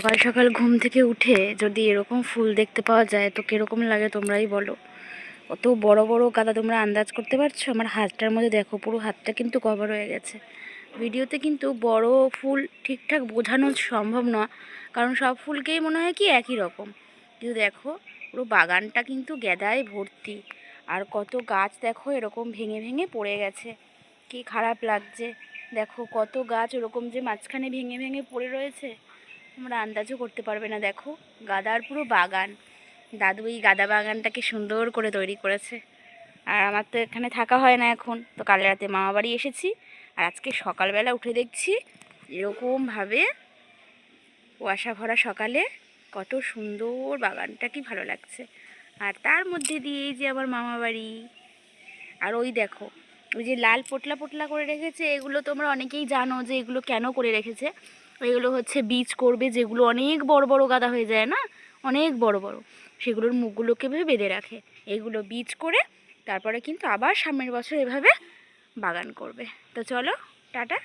সকাল সকাল ঘুম থেকে উঠে যদি এরকম ফুল দেখতে পাওয়া যায় তো কীরকম লাগে তোমরাই বলো। কত বড় বড় গাঁদা, তোমরা আন্দাজ করতে পারছো? আমার হাতটার মধ্যে দেখো, পুরো হাতটা কিন্তু কভার হয়ে গেছে। ভিডিওতে কিন্তু বড় ফুল ঠিকঠাক বোঝানো সম্ভব নয়, কারণ সব ফুলকেই মনে হয় কি একই রকম। কিন্তু দেখো পুরো বাগানটা কিন্তু গ্যাদায় ভর্তি। আর কত গাছ দেখো এরকম ভেঙে ভেঙে পড়ে গেছে, কি খারাপ লাগছে। দেখো কত গাছ ওরকম যে মাঝখানে ভেঙে ভেঙে পড়ে রয়েছে, তোমরা আন্দাজও করতে পারবে না। দেখো গাদার পুরো বাগান, দাদু এই গাদা বাগানটাকে সুন্দর করে তৈরি করেছে। আর আমার তো এখানে থাকা হয় না এখন, তো কাল রাতে মামা বাড়ি এসেছি। আর আজকে সকালবেলা উঠে দেখছি এরকমভাবে কুয়াশা ভরা সকালে কত সুন্দর বাগানটা, কি ভালো লাগছে। আর তার মধ্যে দিয়েই যে আমার মামা বাড়ি। আর ওই দেখো ওই যে লাল পোটলা পোটলা করে রেখেছে, এগুলো তোমরা অনেকেই জানো যে এগুলো কেন করে রেখেছে। এগুলো হচ্ছে বীজ করবে, যেগুলো অনেক বড় বড় গাদা হয়ে যায় না, অনেক বড় বড়, সেগুলোর মুখগুলোকে এভাবে বেঁধে রাখে। এগুলো বীজ করে তারপরে কিন্তু আবার সামনের বছর এভাবে বাগান করবে। তো চলো, টাটা।